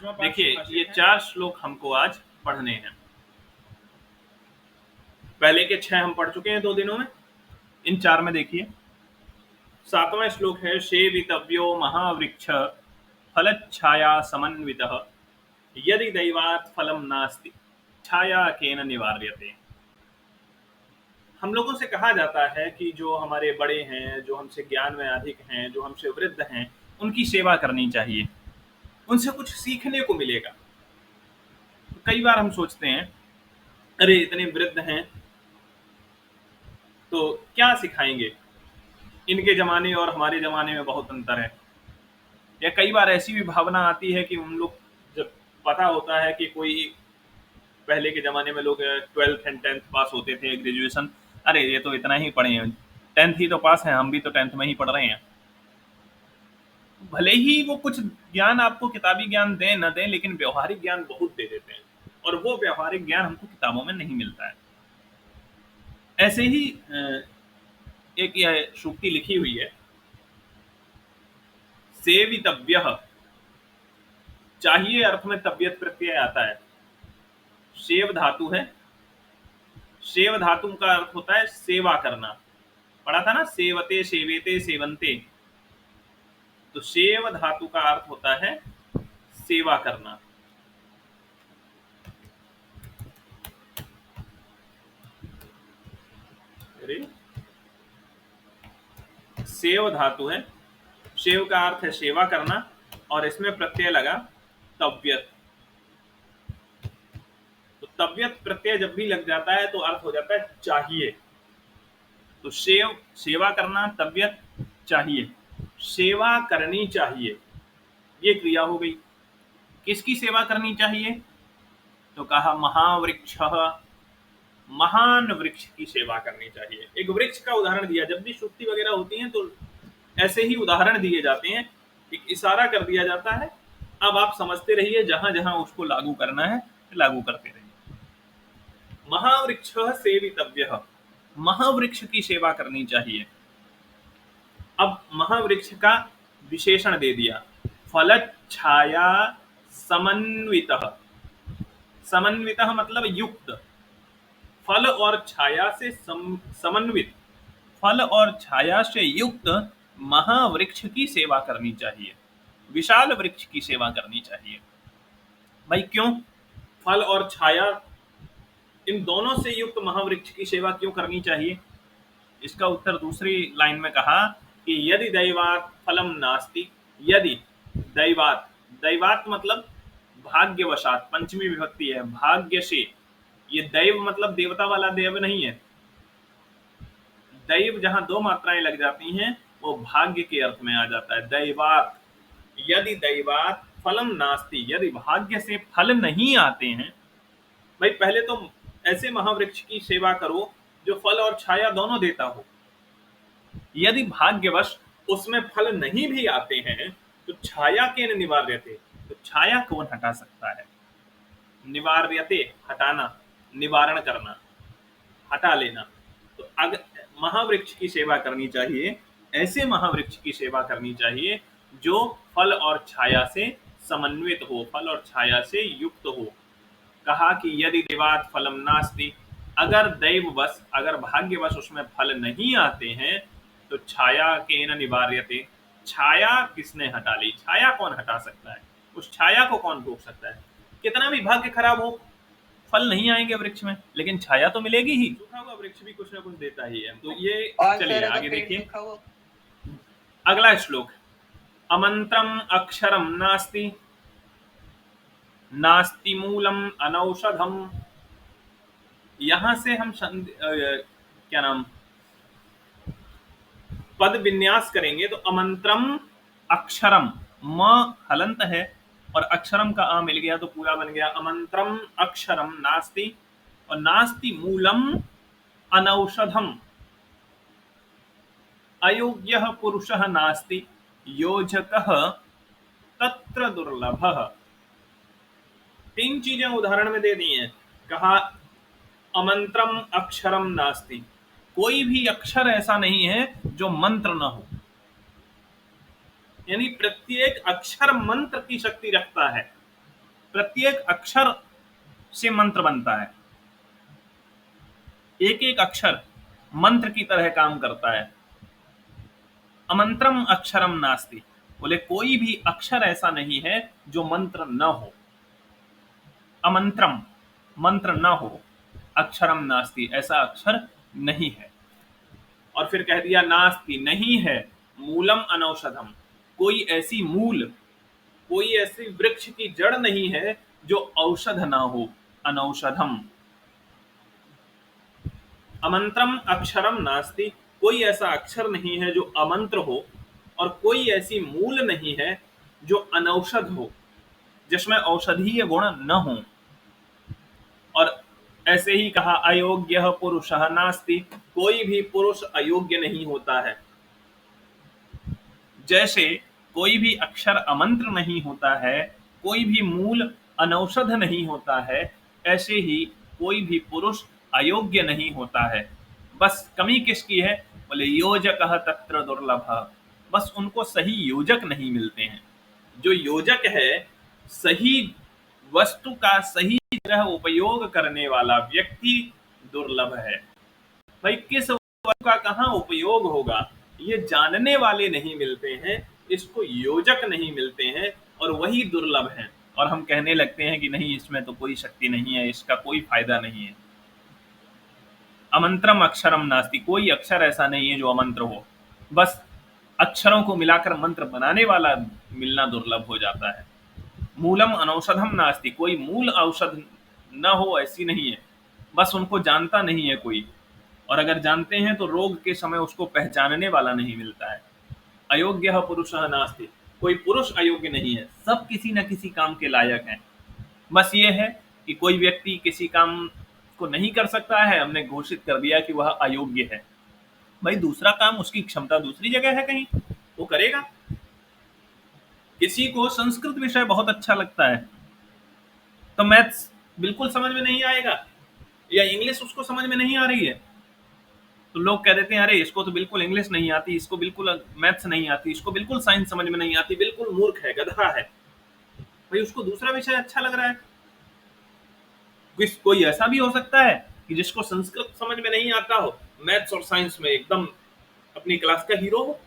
पांचवा पाठ देखिए, सुभाषित ये है। 4 श्लोक हमको आज पढ़ने हैं। पहले के 6 हम पढ़ चुके हैं 2 दिनों में। इन 4 में देखिए 7वां श्लोक है सेवितव्यो महावृक्ष फलच्छाया समन्वितः यदि दैवात् फलम नास्ति छाया केन निवार्यते। हम लोगों से कहा जाता है कि जो हमारे बड़े हैं, जो हमसे ज्ञान में अधिक हैं, जो हमसे वृद्ध हैं, उनकी सेवा करनी चाहिए, उनसे कुछ सीखने को मिलेगा। तो कई बार हम सोचते हैं अरे इतने वृद्ध हैं तो क्या सिखाएंगे, इनके ज़माने और हमारे ज़माने में बहुत अंतर है। या कई बार ऐसी भी भावना आती है कि उन लोग जब पता होता है कि कोई पहले के ज़माने में लोग 12th एंड 10th पास होते थे, ग्रेजुएशन, अरे ये तो इतना ही पढ़े हैं, 10th ही तो पास हैं, हम भी तो 10th में ही पढ़ रहे हैं। भले ही वो कुछ ज्ञान आपको किताबी ज्ञान दें न दें, लेकिन व्यवहारिक ज्ञान बहुत दे देते हैं, और वो व्यवहारिक ज्ञान हमको किताबों में नहीं मिलता है। ऐसे ही एक यह सूक्ति लिखी हुई है, सेवितव्य, चाहिए अर्थ में तबियत प्रत्यय आता है। सेव धातु है, सेव धातु का अर्थ होता है सेवा करना। पढ़ा था ना, सेवते सेवेते सेवंते। तो सेव धातु का अर्थ होता है सेवा करना। सेव धातु है, सेव का अर्थ है सेवा करना, और इसमें प्रत्यय लगा तबियत। तो तबियत प्रत्यय जब भी लग जाता है तो अर्थ हो जाता है चाहिए। तो सेव सेवा करना, तबियत चाहिए, सेवा करनी चाहिए, ये क्रिया हो गई। किसकी सेवा करनी चाहिए? तो कहा महावृक्ष, महान वृक्ष की सेवा करनी चाहिए। एक वृक्ष का उदाहरण दिया, जब भी सूक्ति वगैरह होती हैं तो ऐसे ही उदाहरण दिए जाते हैं, एक इशारा कर दिया जाता है, अब आप समझते रहिए, जहां जहां उसको लागू करना है लागू करते रहिए। महावृक्ष सेवितव्य, महावृक्ष की सेवा करनी चाहिए। अब महावृक्ष का विशेषण दे दिया, फल छाया समन्वित। समन्वित मतलब युक्त, फल और छाया से समन्वित, फल और छाया से युक्त महावृक्ष की सेवा करनी चाहिए, विशाल वृक्ष की सेवा करनी चाहिए। भाई क्यों फल और छाया इन दोनों से युक्त महावृक्ष की सेवा क्यों करनी चाहिए? इसका उत्तर दूसरी लाइन में कहा कि यदि दैवात फलम नास्ति, यदि दैवात, दैवात मतलब भाग्यवशात, पंचमी विभक्ति है, भाग्य से। ये दैव मतलब देवता वाला देव नहीं है। दैव जहां 2 मात्राएं लग जाती हैं वो भाग्य के अर्थ में आ जाता है। दैवात, यदि दैवात फलम नास्ति, यदि भाग्य से फल नहीं आते हैं। भाई पहले तो ऐसे महावृक्ष की सेवा करो जो फल और छाया दोनों देता हो। यदि भाग्यवश उसमें फल नहीं भी आते हैं तो छाया के निवार्यते, तो छाया कौन हटा सकता है? निवार्यते हटाना, निवारण करना, हटा लेना। तो अगर महावृक्ष की सेवा करनी चाहिए, ऐसे महावृक्ष की सेवा करनी चाहिए जो फल और छाया से समन्वित हो, फल और छाया से युक्त हो। कहा कि यदि देवात फलम नास्ति, अगर दैववश, अगर भाग्यवश उसमें फल नहीं आते हैं तो छाया केन निवार्यते, छाया किसने हटा ली? छाया कौन हटा सकता है? उस छाया को कौन रोक सकता है? कितना भी भाग्य खराब हो, फल नहीं आएंगे वृक्ष में, लेकिन छाया तो मिलेगी ही। सूखा हुआ वृक्ष भी कुछ ना कुछ देता ही है। तो ये चलिए आगे देखिए अगला श्लोक, अमंत्रम अक्षरम नास्ति, नास्ति मूलम अनौषधम। यहां से हम क्या नाम पद विन्यास करेंगे तो अमंत्रम अक्षरम, म हलंत है और अक्षरम का आ मिल गया तो पूरा बन गया अमंत्रम अक्षरम नास्ति, और नास्ति मूलम अनौषधम, अयोग्यः पुरुषः नास्ति योजकः तत्र दुर्लभः। 3 चीजें उदाहरण में दे दी हैं। कहा अमंत्रम अक्षरम नास्ति, कोई भी अक्षर ऐसा नहीं है जो मंत्र न हो, यानी प्रत्येक अक्षर मंत्र की शक्ति रखता है। प्रत्येक अक्षर से मंत्र बनता है, एक एक अक्षर मंत्र की तरह काम करता है। अमंत्रम अक्षरम नास्ति, बोले कोई भी अक्षर ऐसा नहीं है जो मंत्र न हो। अमंत्रम, मंत्र न हो, अक्षरम नास्ति, ऐसा अक्षर नहीं है। और फिर कह दिया नास्ति, नहीं है, मूलम अनौषधम, कोई ऐसी मूल, कोई ऐसी वृक्ष की जड़ नहीं है जो औषध ना हो, अनौषधम। अमंत्रम अक्षरम नास्ति, कोई ऐसा अक्षर नहीं है जो अमंत्र हो, और कोई ऐसी मूल नहीं है जो अनौषध हो, जिसमें औषधीय गुण न हो। और ऐसे ही कहा अयोग्य पुरुषः नास्ति, कोई भी पुरुष अयोग्य नहीं होता है। जैसे कोई भी अक्षर अमंत्र नहीं होता है, कोई भी मूल अनौषध नहीं होता है, ऐसे ही कोई भी पुरुष अयोग्य नहीं होता है। बस कमी किसकी है? बोले योजकः तत्र दुर्लभः, बस उनको सही योजक नहीं मिलते हैं। जो योजक है, सही वस्तु का सही तरह उपयोग करने वाला व्यक्ति दुर्लभ है। भाई किस वस्तु का कहाँ उपयोग होगा ये जानने वाले नहीं मिलते हैं, इसको योजक नहीं मिलते हैं, और वही दुर्लभ है। और हम कहने लगते हैं कि नहीं, इसमें तो कोई शक्ति नहीं है, इसका कोई फायदा नहीं है। अमंत्रम अक्षरम नास्ति, कोई अक्षर ऐसा नहीं है जो अमंत्र हो, बस अक्षरों को मिलाकर मंत्र बनाने वाला मिलना दुर्लभ हो जाता है। मूलम अनौषधम नास्ति, कोई मूल औषध न हो ऐसी नहीं है, बस उनको जानता नहीं है कोई, और अगर जानते हैं तो रोग के समय उसको पहचानने वाला नहीं मिलता है। अयोग्य पुरुषः नास्ति, कोई पुरुष अयोग्य नहीं है, सब किसी न किसी काम के लायक हैं। बस ये है कि कोई व्यक्ति किसी काम को नहीं कर सकता है, हमने घोषित कर दिया कि वह अयोग्य है। भाई दूसरा काम, उसकी क्षमता दूसरी जगह है, कहीं वो करेगा। किसी को संस्कृत विषय बहुत अच्छा लगता है तो मैथ्स बिल्कुल समझ में नहीं आएगा, या इंग्लिश उसको समझ में नहीं आ रही है तो लोग कह देते हैं अरे इसको तो बिल्कुल इंग्लिश नहीं आती, इसको बिल्कुल मैथ्स नहीं आती, इसको बिल्कुल साइंस समझ में नहीं आती, बिल्कुल मूर्ख है, गधा है। भाई उसको दूसरा विषय अच्छा लग रहा है। कोई ऐसा भी हो सकता है कि जिसको संस्कृत समझ में नहीं आता हो, मैथ्स और साइंस में एकदम अपनी क्लास का हीरो हो।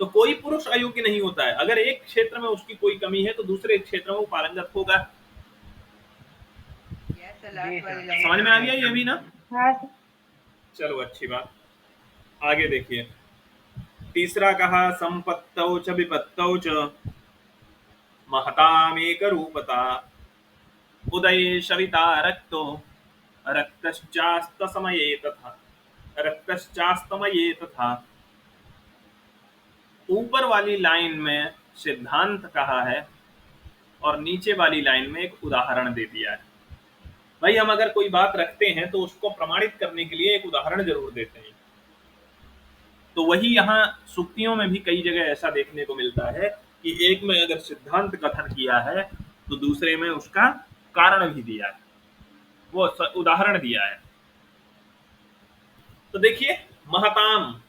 तो कोई पुरुष अयोग्य नहीं होता है, अगर एक क्षेत्र में उसकी कोई कमी है तो दूसरे क्षेत्र में वो पारंगत होगा। समझ में आ गया ये भी ना? हाँ। चलो अच्छी बात, आगे देखिए। तीसरा कहा संपत्तौ च विपत्तौ च महतामेक रूपता, उदये शविता रक्तो रक्तश्चास्तमये तथा, रक्तश्चास्तमये तथा। ऊपर वाली लाइन में सिद्धांत कहा है और नीचे वाली लाइन में एक उदाहरण दे दिया है। भाई हम अगर कोई बात रखते हैं तो उसको प्रमाणित करने के लिए एक उदाहरण जरूर देते हैं। तो वही यहाँ सूक्तियों में भी कई जगह ऐसा देखने को मिलता है कि एक में अगर सिद्धांत कथन किया है तो दूसरे में उसका कारण भी दिया है, वो उदाहरण दिया है। तो देखिए, महताम,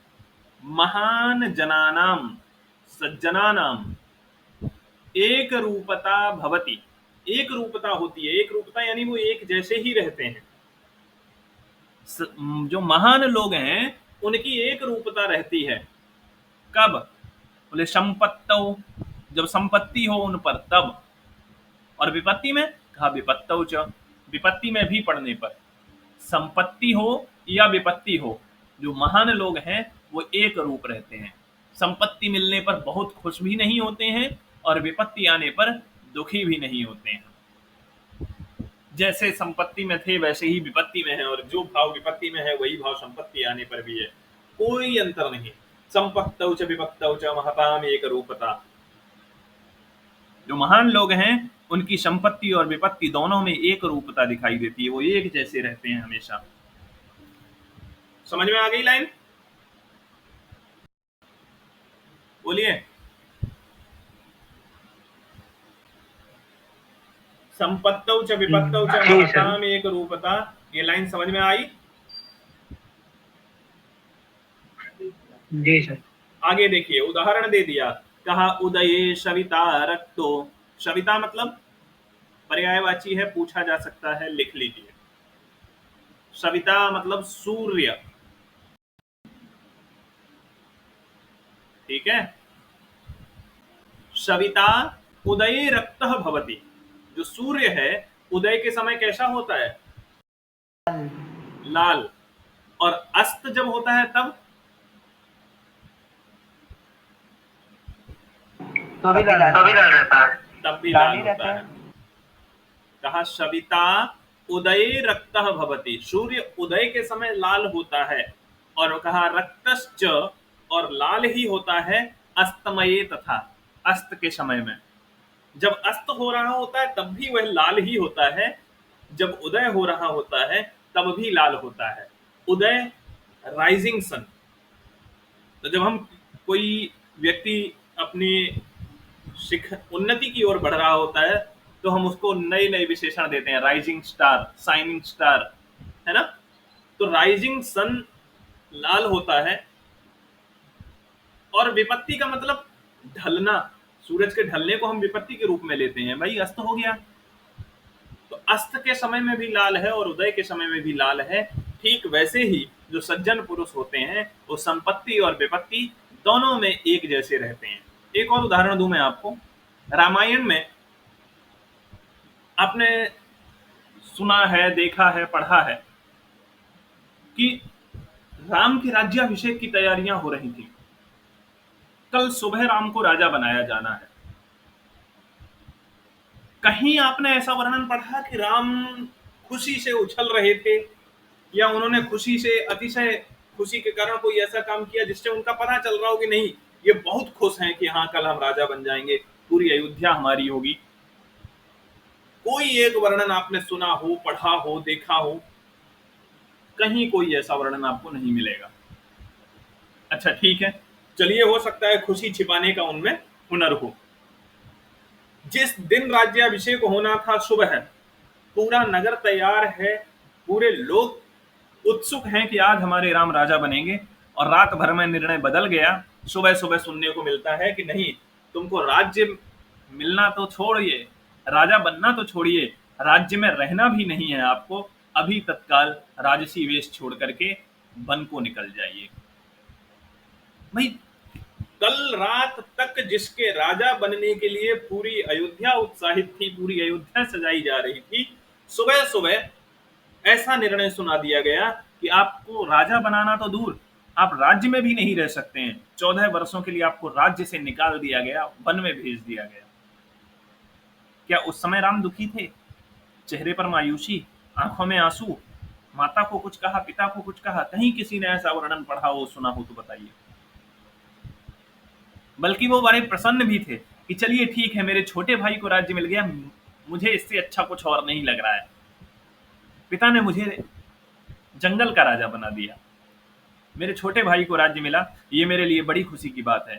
महान जनानाम, सज्जनानाम एक रूपता भवति, एक रूपता होती है। एक रूपता यानी वो एक जैसे ही रहते हैं। जो महान लोग हैं उनकी एक रूपता रहती है। कब? बोले संपत्तौ, जब संपत्ति हो उन पर तब, और विपत्ति में कहा विपत्तौ च, विपत्ति में भी पढ़ने पर। संपत्ति हो या विपत्ति हो, जो महान लोग हैं वो एक रूप रहते हैं। संपत्ति मिलने पर बहुत खुश भी नहीं होते हैं और विपत्ति आने पर दुखी भी नहीं होते हैं। जैसे संपत्ति में थे वैसे ही विपत्ति में है, और जो भाव विपत्ति में है वही भाव संपत्ति आने पर भी है, कोई अंतर नहीं। संपत्तौ च विपत्तौ च महताम एक रूपता। जो महान लोग हैं उनकी संपत्ति और विपत्ति दोनों में एक रूपता दिखाई देती है, वो एक जैसे रहते हैं हमेशा। समझ में आ गई लाइन? बोलिए। संपत्तौ च विपत्तौ च महताम एक रूपता, ये लाइन समझ में आई? जी सर। आगे देखिए, उदाहरण दे दिया, कहा उदये शविता रक्तो। शविता मतलब पर्यायवाची है, पूछा जा सकता है, लिख लीजिए। सविता मतलब सूर्य, ठीक है। सविता उदये रक्तः भवति, जो सूर्य है उदय के समय कैसा होता है? लाल। और अस्त जब होता है तब? तो भी लाल रहता है। तब भी लाल होता है। कहा सविता उदये रक्तः भवति, सूर्य उदय के समय लाल होता है। और कहा रक्तश्च, और लाल ही होता है अस्तमये, तथा अस्त के समय में। जब अस्त हो रहा होता है तब भी वह लाल ही होता है, जब उदय हो रहा होता है तब भी लाल होता है। उदय राइजिंग सन। तो जब हम कोई व्यक्ति अपनी उन्नति की ओर बढ़ रहा होता है तो हम उसको नए नए विशेषण देते हैं, राइजिंग स्टार, शाइनिंग स्टार, है ना। तो राइजिंग सन लाल होता है। और विपत्ति का मतलब ढलना, सूरज के ढलने को हम विपत्ति के रूप में लेते हैं, भाई अस्त हो गया। तो अस्त के समय में भी लाल है और उदय के समय में भी लाल है। ठीक वैसे ही जो सज्जन पुरुष होते हैं वो संपत्ति और विपत्ति दोनों में एक जैसे रहते हैं। एक और उदाहरण दूं मैं आपको। रामायण में आपने सुना है, देखा है, पढ़ा है कि राम के राज्याभिषेक की तैयारियां हो रही थी। कल सुबह राम को राजा बनाया जाना है। कहीं आपने ऐसा वर्णन पढ़ा कि राम खुशी से उछल रहे थे, या उन्होंने खुशी से, अतिशय खुशी के कारण कोई ऐसा काम किया जिससे उनका पता चल रहा हो कि नहीं ये बहुत खुश हैं कि हाँ कल हम राजा बन जाएंगे, पूरी अयोध्या हमारी होगी? कोई एक वर्णन आपने सुना हो, पढ़ा हो, देखा हो? कहीं कोई ऐसा वर्णन आपको नहीं मिलेगा। अच्छा ठीक है, चलिए, हो सकता है खुशी छिपाने का उनमें हुनर हो। जिस दिन राज्याभिषेक होना था सुबह, पूरा नगर तैयार है, पूरे लोग उत्सुक हैं कि आज हमारे राम राजा बनेंगे, और रात भर में निर्णय बदल गया। सुबह सुबह सुनने को मिलता है कि नहीं, तुमको राज्य मिलना तो छोड़िए, राजा बनना तो छोड़िए, राज्य में रहना भी नहीं है आपको, अभी तत्काल राजसी वेश छोड़ करके वन को निकल जाइए। भाई कल रात तक जिसके राजा बनने के लिए पूरी अयोध्या उत्साहित थी, पूरी अयोध्या सजाई जा रही थी, सुबह सुबह ऐसा निर्णय सुना दिया गया कि आपको राजा बनाना तो दूर, आप राज्य में भी नहीं रह सकते हैं। 14 वर्षों के लिए आपको राज्य से निकाल दिया गया, वन में भेज दिया गया। क्या उस समय राम दुखी थे? चेहरे पर मायूसी, आंखों में आंसू, माता को कुछ कहा, पिता को कुछ कहा? कहीं किसी ने ऐसा वर्णन पढ़ा हो, सुना हो तो बताइए। बल्कि वो बड़े प्रसन्न भी थे कि चलिए ठीक है, मेरे छोटे भाई को राज्य मिल गया, मुझे इससे अच्छा कुछ और नहीं लग रहा है। पिता ने मुझे जंगल का राजा बना दिया, मेरे छोटे भाई को राज्य मिला, ये मेरे लिए बड़ी खुशी की बात है।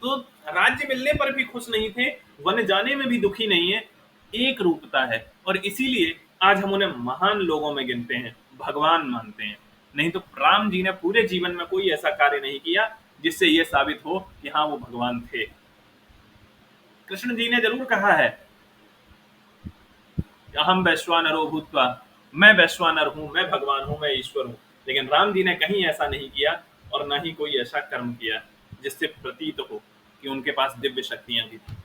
तो राज्य मिलने पर भी खुश नहीं थे, वन जाने में भी दुखी नहीं है। एक रूपता है, और इसीलिए आज हम उन्हें महान लोगों में गिनते हैं, भगवान मानते हैं। नहीं तो राम जी ने पूरे जीवन में कोई ऐसा कार्य नहीं किया जिससे यह साबित हो कि हाँ वो भगवान थे। कृष्ण जी ने जरूर कहा है, अहम वैश्वानरो भूत्वा, मैं वैश्वानर हूं, मैं भगवान हूं, मैं ईश्वर हूं। लेकिन राम जी ने कहीं ऐसा नहीं किया, और ना ही कोई ऐसा कर्म किया जिससे प्रतीत हो कि उनके पास दिव्य शक्तियां भी थी।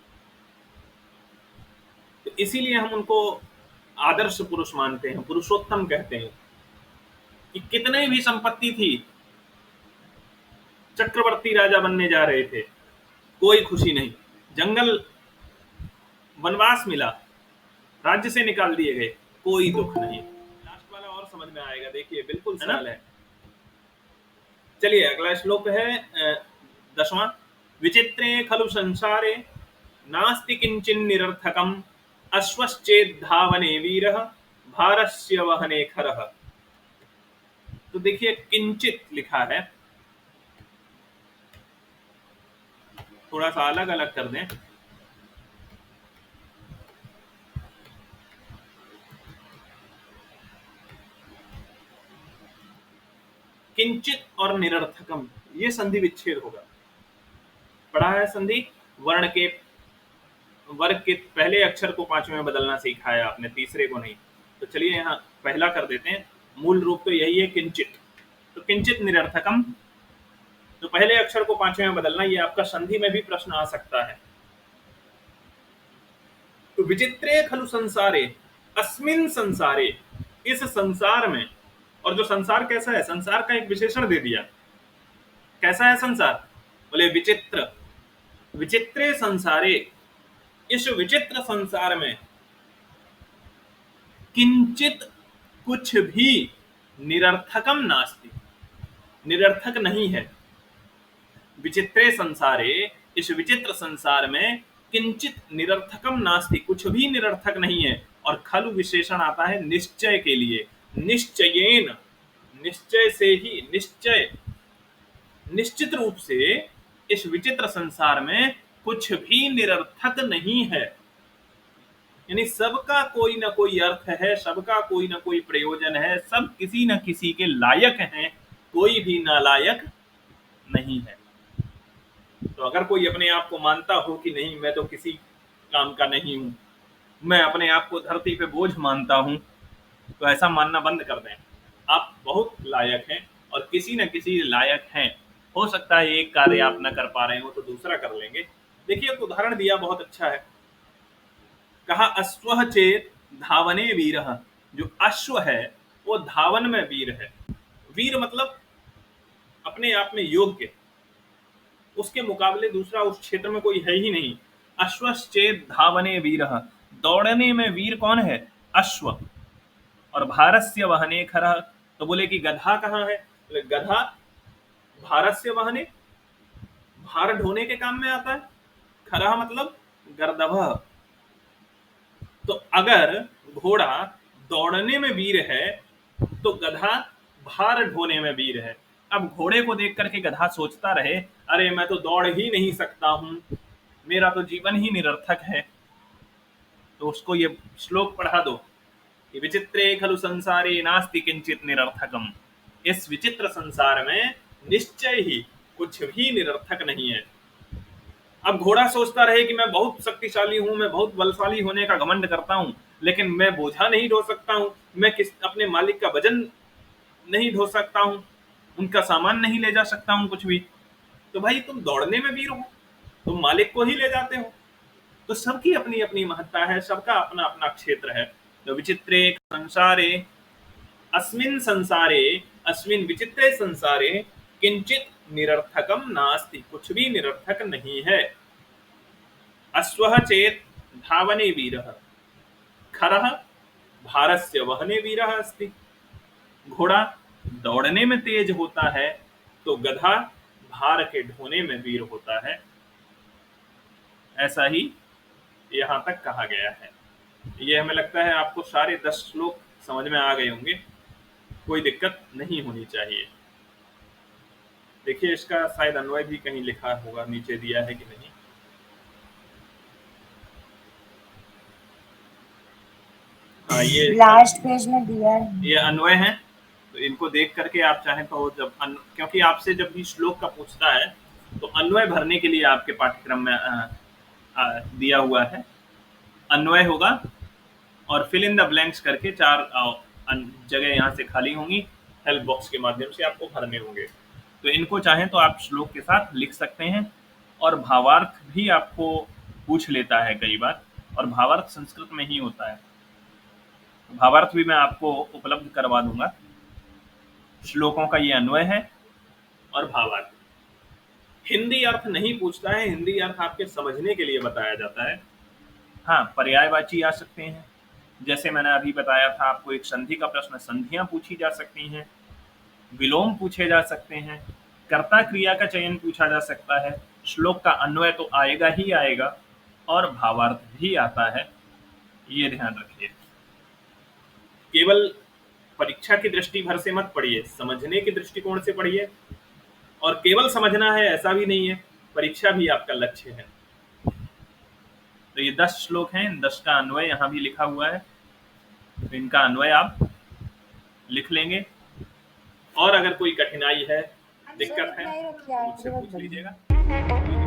तो इसीलिए हम उनको आदर्श पुरुष मानते हैं, पुरुषोत्तम कहते हैं। कि कितने भी संपत्ति थी, चक्रवर्ती राजा बनने जा रहे थे, कोई खुशी नहीं। जंगल, वनवास मिला, राज्य से निकाल दिए गए, कोई दुख नहीं। लास्ट वाला और समझ में आएगा, देखिए बिल्कुल सरल है। चलिए अगला श्लोक है 10वां। विचित्रे खलु संसारे नास्ति किंचिन निरर्थकम, अश्वश्चेद धावने वीरः भारस्य वहने खरः। तो देखिए किंचित लिखा है, थोड़ा सा अलग अलग कर दें। किंचित और निरर्थकम, ये संधि विच्छेद होगा। पढ़ा है संधि, वर्ण के वर्ग के पहले अक्षर को पांचवें में बदलना सीखा है आपने, तीसरे को नहीं। तो चलिए यहाँ पहला कर देते हैं। मूल रूप तो यही है, किंचित। तो किंचित निरर्थकम, तो पहले अक्षर को पांचवें में बदलना, ये आपका संधि में भी प्रश्न आ सकता है। तो विचित्रे खलु संसारे, अस्मिन संसारे, इस संसार में। और जो संसार कैसा है, संसार का एक विशेषण दे दिया। कैसा है संसार? बोले विचित्र। विचित्रे संसारे, इस विचित्र संसार में किंचित, कुछ भी, निरर्थकम नास्ति, निरर्थक नहीं है। विचित्रे संसारे, इस विचित्र संसार में किंचित निरर्थकम नास्ति, कुछ भी निरर्थक नहीं है। और खलु विशेषण आता है निश्चय के लिए। निश्चयेन, निश्चय से ही, निश्चय, निश्चित रूप से इस विचित्र संसार में कुछ भी निरर्थक नहीं है। यानी सबका कोई ना कोई अर्थ है, सबका कोई ना कोई प्रयोजन है, सब किसी न किसी के लायक हैं, कोई भी नालायक नहीं है। तो अगर कोई अपने आप को मानता हो कि नहीं मैं तो किसी काम का नहीं हूं, मैं अपने आप को धरती पे बोझ मानता हूं, तो ऐसा मानना बंद कर दें। आप बहुत लायक हैं और किसी न किसी लायक हैं। हो सकता है एक कार्य आप न कर पा रहे हो तो दूसरा कर लेंगे। देखिए एक उदाहरण दिया, बहुत अच्छा है। कहा अश्व चेत धावने वीर, जो अश्व है वो धावन में वीर है। वीर मतलब अपने आप में योग्य, उसके मुकाबले दूसरा उस क्षेत्र में कोई है ही नहीं। अश्वश्चेत धावने वीर, दौड़ने में वीर कौन है? अश्व। और भारस्य वहने खरः, तो बोले कि गधा कहाँ है? बोले गधा भारस्य वहने, भार ढोने के काम में आता है। खरः मतलब गर्दभः। तो अगर घोड़ा दौड़ने में वीर है तो गधा भार ढोने में वीर है। अब घोड़े को देख करके गधा सोचता रहे, अरे मैं तो दौड़ ही नहीं सकता हूं, मेरा तो जीवन ही निरर्थक है, तो उसको ये श्लोक पढ़ा दो कि विचित्रे खलु संसारे नास्ति किंचित निरर्थकम, इस विचित्र संसार में निश्चय ही कुछ भी निरर्थक नहीं है। अब घोड़ा सोचता रहे कि मैं बहुत शक्तिशाली हूं, मैं बहुत बलशाली होने का घमंड करता हूं, लेकिन मैं बोझा नहीं ढो सकता हूं, मैं अपने मालिक का वजन नहीं ढो सकता हूं, उनका सामान नहीं ले जा सकता हूं कुछ भी। तो भाई तुम दौड़ने में वीर हो, तुम मालिक को ही ले जाते हो। तो सबकी अपनी अपनी महत्ता है, सबका अपना अपना क्षेत्र है। तो विचित्रे संसारे, अस्मिन संसारे, अस्मिन विचित्रे संसारे किंचित निरर्थकम नास्ति, कुछ भी निरर्थक नहीं है। अश्वः चेत धावने वीरः, खरः भारस्य वहने वीरः अस्ति। घोड़ा दौड़ने में तेज होता है तो गधा भार के ढोने में वीर होता है। ऐसा ही यहां तक कहा गया है। ये हमें लगता है आपको सारे 10 श्लोक समझ में आ गए होंगे, कोई दिक्कत नहीं होनी चाहिए। देखिए इसका शायद अन्वय भी कहीं लिखा होगा, नीचे दिया है कि नहीं। हाँ ये लास्ट पेज में दिया है, ये अन्वय है। तो इनको देख करके आप चाहें तो जब क्योंकि आपसे जब भी श्लोक का पूछता है तो अन्वय भरने के लिए आपके पाठ्यक्रम में दिया हुआ है। अन्वय होगा और फिल इन द ब्लैंक्स करके 4 जगह यहाँ से खाली होंगी, हेल्प बॉक्स के माध्यम से आपको भरने होंगे। तो इनको चाहें तो आप श्लोक के साथ लिख सकते हैं। और भावार्थ भी आपको पूछ लेता है कई बार, और भावार्थ संस्कृत में ही होता है। भावार्थ भी मैं आपको उपलब्ध करवा दूंगा। श्लोकों का ये अन्वय है और भावार्थ। हिंदी अर्थ नहीं पूछता है, हिंदी अर्थ आपके समझने के लिए बताया जाता है। हाँ पर्यायवाची आ सकते हैं, जैसे मैंने अभी बताया था आपको, एक संधि का प्रश्न, संधियां पूछी जा सकती हैं, विलोम पूछे जा सकते हैं, कर्ता क्रिया का चयन पूछा जा सकता है। श्लोक का अन्वय तो आएगा ही आएगा और भावार्थ भी आता है, ये ध्यान रखिए। केवल परीक्षा की दृष्टि भर से मत पढ़िए, समझने के दृष्टिकोण से पढ़िए। और केवल समझना है ऐसा भी नहीं है, परीक्षा भी आपका लक्ष्य है। तो ये 10 श्लोक हैं, 10 का अन्वय यहाँ भी लिखा हुआ है, तो इनका अन्वय आप लिख लेंगे। और अगर कोई कठिनाई है, दिक्कत है, मुझसे पूछ लीजिएगा।